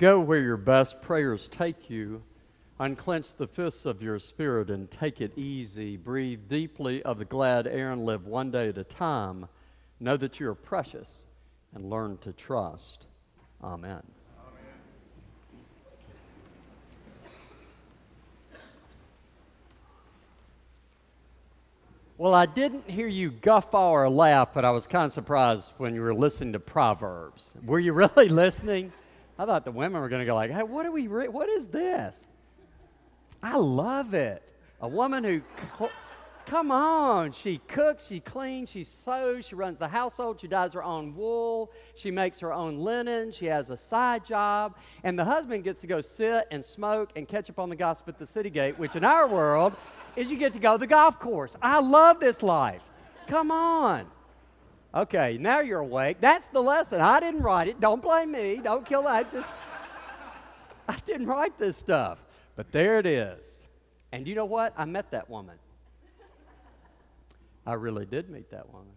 Go where your best prayers take you. Unclench the fists of your spirit and take it easy. Breathe deeply of the glad air and live one day at a time. Know that you are precious and learn to trust. Amen. Well, I didn't hear you guffaw or laugh, but I was kind of surprised when you were listening to Proverbs. Were you really listening? I thought the women were going to go like, hey, what is this? I love it. A woman who, come on, she cooks, she cleans, she sews, she runs the household, she dyes her own wool, she makes her own linen, she has a side job, and the husband gets to go sit and smoke and catch up on the gossip at the city gate, which in our world is you get to go to the golf course. I love this life. Come on. Okay, now you're awake. That's the lesson. I didn't write it. Don't blame me. Don't kill that. I didn't write this stuff. But there it is. And you know what? I met that woman. I really did meet that woman.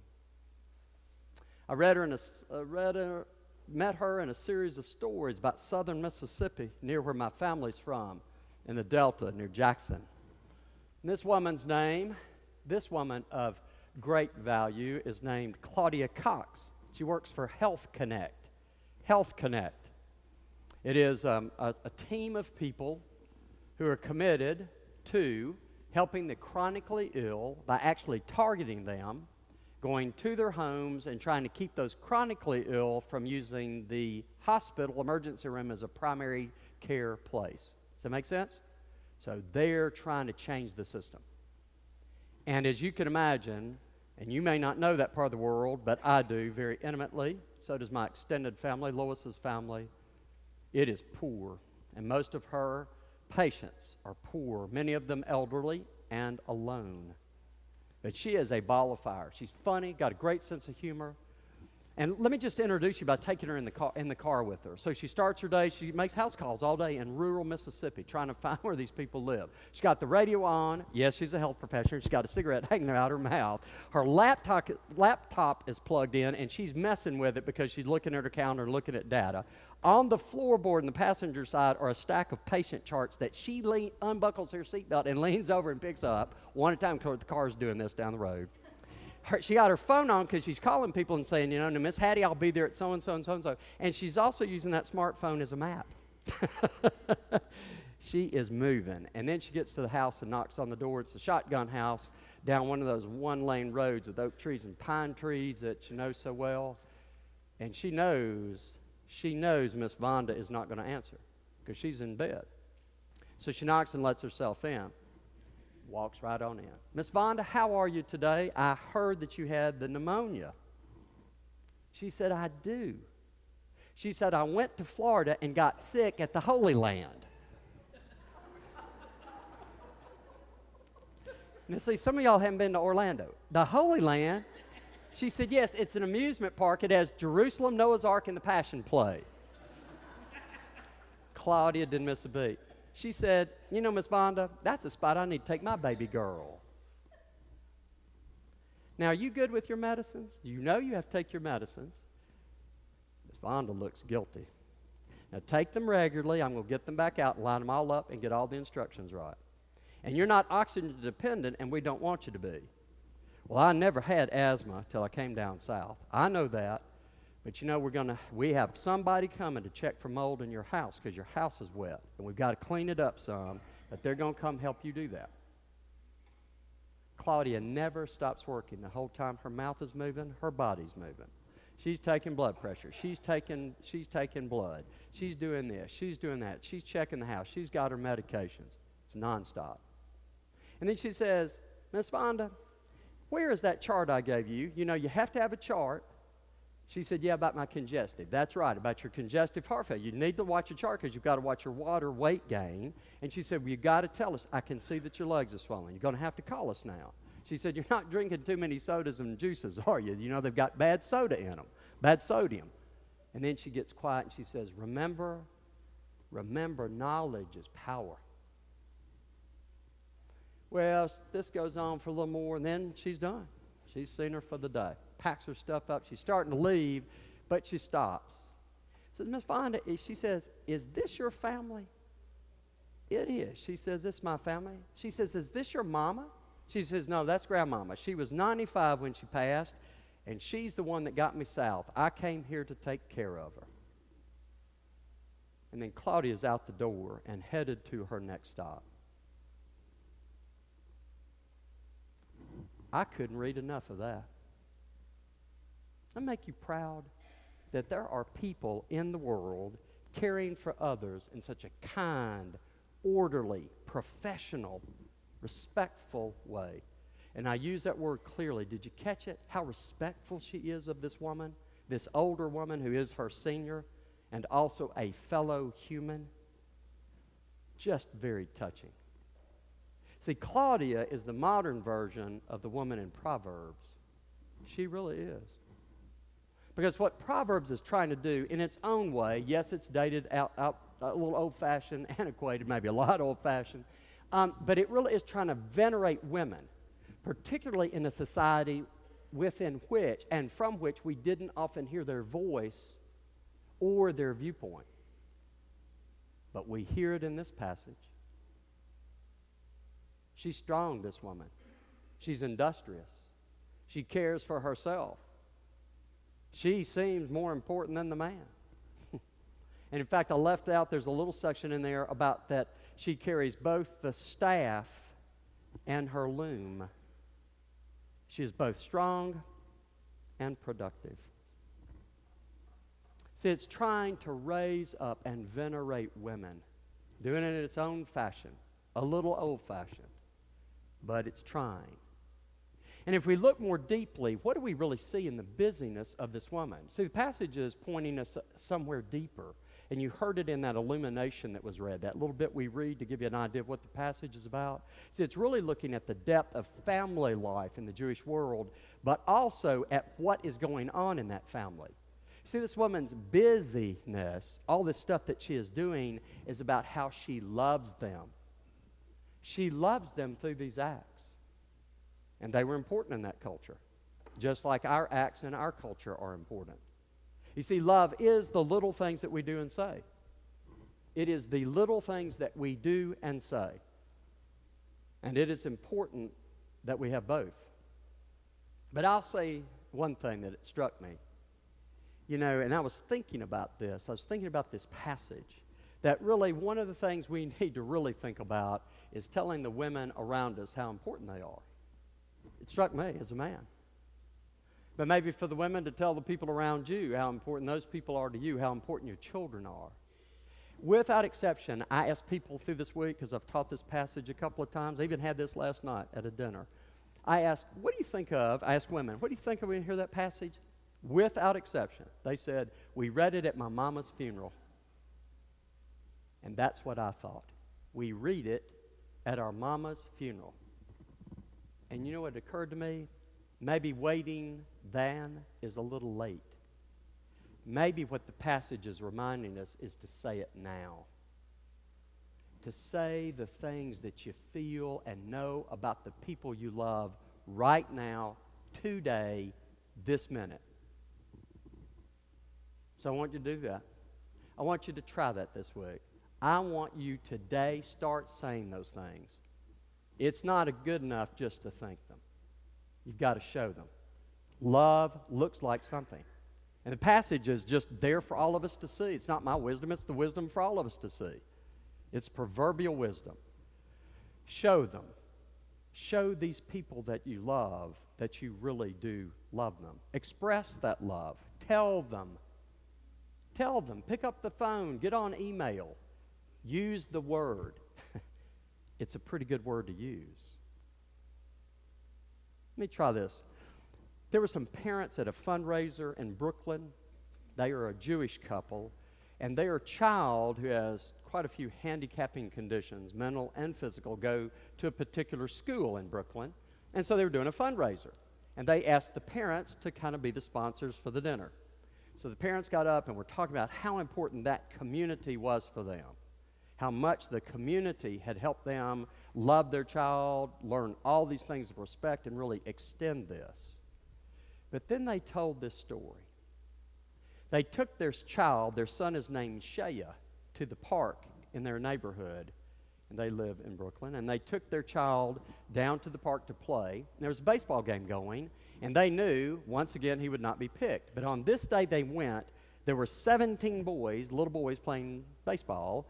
I met her in a series of stories about southern Mississippi, near where my family's from, in the Delta, near Jackson. And this woman's name, this woman of great value, is named Claudia Cox. She works for Health Connect. Health Connect. It is a team of people who are committed to helping the chronically ill by actually targeting them, going to their homes and trying to keep those chronically ill from using the hospital emergency room as a primary care place. Does that make sense? So they're trying to change the system. And as you can imagine, and you may not know that part of the world, but I do very intimately, so does my extended family, Lois's family, it is poor. And most of her patients are poor, many of them elderly and alone. But she is a ball of fire. She's funny, got a great sense of humor. And let me just introduce you by taking her in the car with her. So she starts her day, she makes house calls all day in rural Mississippi, trying to find where these people live. She's got the radio on. Yes, she's a health professional. She's got a cigarette hanging out her mouth. Her laptop is plugged in, and she's messing with it because she's looking at her calendar and looking at data. On the floorboard in the passenger side are a stack of patient charts that she unbuckles her seatbelt and leans over and picks up one at a time because the car's doing this down the road. She got her phone on because she's calling people and saying, Miss Hattie, I'll be there at so-and-so and so-and-so. And she's also using that smartphone as a map. She is moving. And then she gets to the house and knocks on the door. It's a shotgun house down one of those one-lane roads with oak trees and pine trees that you know so well. And she knows Miss Vonda is not going to answer because she's in bed. So she knocks and lets herself in. Walks right on in. Miss Vonda, how are you today? I heard that you had the pneumonia. She said, I do. She said, I went to Florida and got sick at the Holy Land. Now, see, some of y'all haven't been to Orlando. The Holy Land, she said, yes, it's an amusement park. It has Jerusalem, Noah's Ark, and the Passion Play. Claudia didn't miss a beat. She said, Miss Vonda, that's a spot I need to take my baby girl. Now, are you good with your medicines? You know you have to take your medicines. Miss Vonda looks guilty. Now, take them regularly. I'm going to get them back out and line them all up and get all the instructions right. And you're not oxygen dependent, and we don't want you to be. Well, I never had asthma till I came down south. I know that. But we have somebody coming to check for mold in your house because your house is wet. And we've got to clean it up some, but they're going to come help you do that. Claudia never stops working. The whole time her mouth is moving, her body's moving. She's taking blood pressure. She's taking blood. She's doing this. She's doing that. She's checking the house. She's got her medications. It's nonstop. And then she says, Miss Vonda, where is that chart I gave you? You have to have a chart. She said, yeah, about my congestive. That's right, about your congestive heart failure. You need to watch your chart because you've got to watch your water weight gain. And she said, well, you've got to tell us. I can see that your legs are swollen. You're going to have to call us now. She said, you're not drinking too many sodas and juices, are you? They've got bad soda in them, bad sodium. And then she gets quiet and she says, remember, knowledge is power. Well, this goes on for a little more, and then she's done. She's seen her for the day. Packs her stuff up. She's starting to leave, but she stops. So Miss Vonda, she says, is this your family? It is. She says, this is my family. She says, is this your mama? She says, no, that's grandmama. She was 95 when she passed, and she's the one that got me south. I came here to take care of her. And then Claudia's out the door and headed to her next stop. I couldn't read enough of that. That make you proud that there are people in the world caring for others in such a kind, orderly, professional, respectful way. And I use that word clearly. Did you catch it? How respectful she is of this woman, this older woman who is her senior, and also a fellow human. Just very touching. See, Claudia is the modern version of the woman in Proverbs. She really is. Because what Proverbs is trying to do in its own way, yes, it's dated out a little old-fashioned, antiquated, maybe a lot old-fashioned, but it really is trying to venerate women, particularly in a society within which and from which we didn't often hear their voice or their viewpoint. But we hear it in this passage. She's strong, this woman. She's industrious. She cares for herself. She seems more important than the man. And in fact, I left out, there's a little section in there about that she carries both the staff and her loom. She is both strong and productive. See, it's trying to raise up and venerate women, doing it in its own fashion, a little old-fashioned, but it's trying. And if we look more deeply, what do we really see in the busyness of this woman? See, the passage is pointing us somewhere deeper. And you heard it in that illumination that was read, that little bit we read to give you an idea of what the passage is about. See, it's really looking at the depth of family life in the Jewish world, but also at what is going on in that family. See, this woman's busyness, all this stuff that she is doing, is about how she loves them. She loves them through these acts. And they were important in that culture, just like our acts in our culture are important. You see, love is the little things that we do and say. It is the little things that we do and say. And it is important that we have both. But I'll say one thing that it struck me. You know, and I was thinking about this. I was thinking about this passage. That really one of the things we need to really think about is telling the women around us how important they are. It struck me as a man. But maybe for the women to tell the people around you how important those people are to you, how important your children are. Without exception, I ask people through this week, because I've taught this passage a couple of times, I even had this last night at a dinner. I asked, what do you think of, I asked women, what do you think of when you hear that passage? Without exception, they said, we read it at my mama's funeral. And that's what I thought. We read it at our mama's funeral. And you know what occurred to me? Maybe waiting then is a little late. Maybe what the passage is reminding us is to say it now. To say the things that you feel and know about the people you love right now, today, this minute. So I want you to do that. I want you to try that this week. I want you today start saying those things. It's not good enough just to think them. You've got to show them. Love looks like something. And the passage is just there for all of us to see. It's not my wisdom, it's the wisdom for all of us to see. It's proverbial wisdom. Show them. Show these people that you love that you really do love them. Express that love. Tell them. Tell them. Pick up the phone. Get on email. Use the word. It's a pretty good word to use. Let me try this. There were some parents at a fundraiser in Brooklyn. They are a Jewish couple, and their child, who has quite a few handicapping conditions, mental and physical, go to a particular school in Brooklyn. And so they were doing a fundraiser. And they asked the parents to kind of be the sponsors for the dinner. So the parents got up and were talking about how important that community was for them, how much the community had helped them love their child, learn all these things of respect, and really extend this. But then they told this story. They took their child, their son is named Shea, to the park in their neighborhood, and they live in Brooklyn, and they took their child down to the park to play. There was a baseball game going, and they knew, once again, he would not be picked. But on this day they went, there were 17 boys, little boys playing baseball,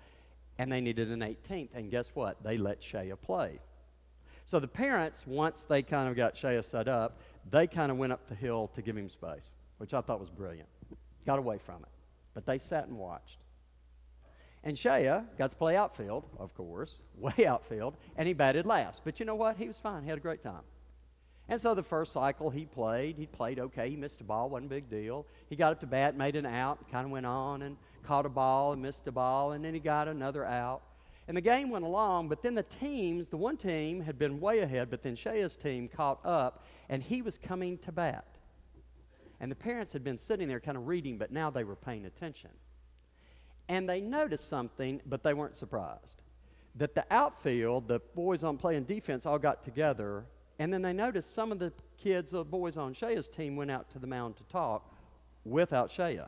and they needed an 18th, and guess what? They let Shea play. So the parents, once they kind of got Shea set up, they kind of went up the hill to give him space, which I thought was brilliant. Got away from it. But they sat and watched. And Shea got to play outfield, of course, way outfield, and he batted last. But you know what? He was fine. He had a great time. And so the first cycle he played okay. He missed a ball, wasn't a big deal. He got up to bat, made an out, kind of went on and caught a ball and missed a ball, and then he got another out. And the game went along, but then the one team had been way ahead, but then Shea's team caught up, and he was coming to bat. And the parents had been sitting there kind of reading, but now they were paying attention. And they noticed something, but they weren't surprised. That the outfield, the boys on playing defense all got together, and then they noticed some of the kids, the boys on Shea's team, went out to the mound to talk without Shea.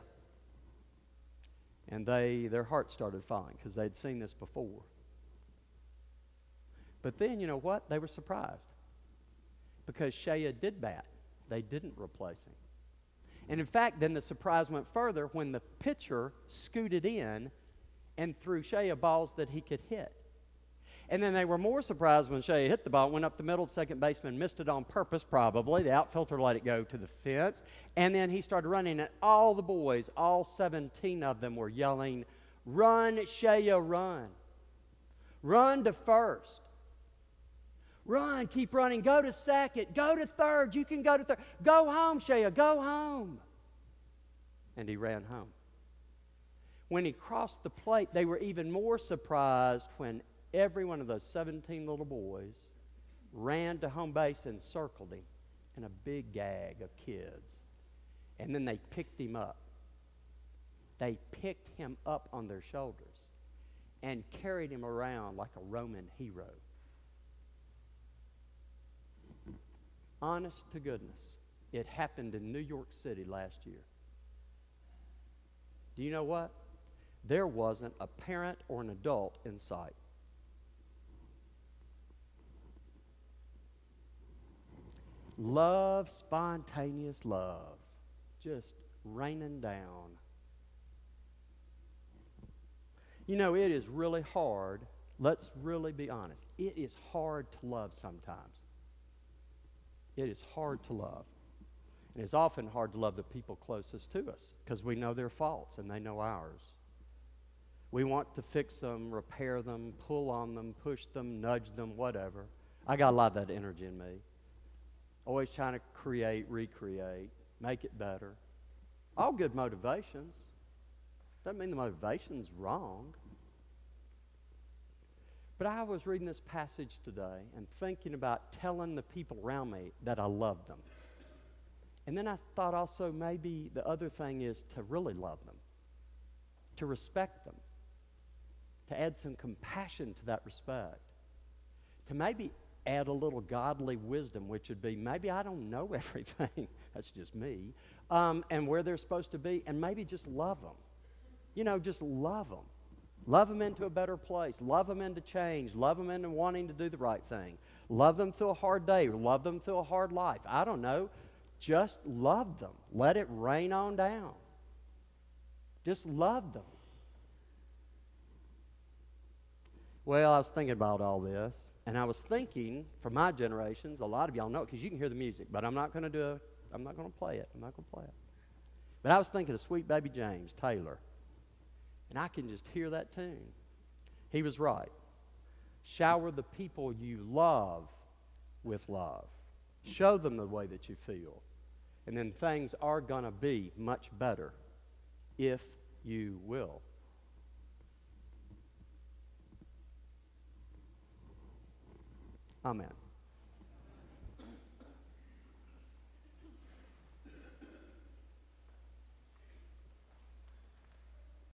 And their hearts started falling because they'd seen this before. But then, you know what? They were surprised because Shea did bat. They didn't replace him. And in fact, then the surprise went further when the pitcher scooted in and threw Shea balls that he could hit. And then they were more surprised when Shea hit the ball, went up the middle, the second baseman missed it on purpose probably. The outfielder let it go to the fence. And then he started running, and all the boys, all 17 of them were yelling, "Run, Shea, run. Run to first. Run, keep running. Go to second. Go to third. You can go to third. Go home, Shea. Go home." And he ran home. When he crossed the plate, they were even more surprised when every one of those 17 little boys ran to home base and circled him in a big gag of kids. And then they picked him up. They picked him up on their shoulders and carried him around like a Roman hero. Honest to goodness, it happened in New York City last year. Do you know what? There wasn't a parent or an adult in sight. Love, spontaneous love, just raining down. You know, it is really hard. Let's really be honest. It is hard to love sometimes. It is hard to love. And it's often hard to love the people closest to us because we know their faults and they know ours. We want to fix them, repair them, pull on them, push them, nudge them, whatever. I got a lot of that energy in me. Always trying to create, recreate, make it better. All good motivations. Doesn't mean the motivation's wrong. But I was reading this passage today and thinking about telling the people around me that I love them. And then I thought also maybe the other thing is to really love them, to respect them, to add some compassion to that respect, to maybe add a little godly wisdom, which would be maybe I don't know everything, that's just me, and where they're supposed to be, and maybe just love them. You know, just love them. Love them into a better place. Love them into change. Love them into wanting to do the right thing. Love them through a hard day. Love them through a hard life. I don't know. Just love them. Let it rain on down. Just love them. Well, I was thinking about all this, and I was thinking, for my generations, a lot of y'all know it because you can hear the music, but I'm not going to play it. I'm not going to play it. But I was thinking of Sweet Baby James Taylor. And I can just hear that tune. He was right. Shower the people you love with love. Show them the way that you feel. And then things are going to be much better if you will. Amen.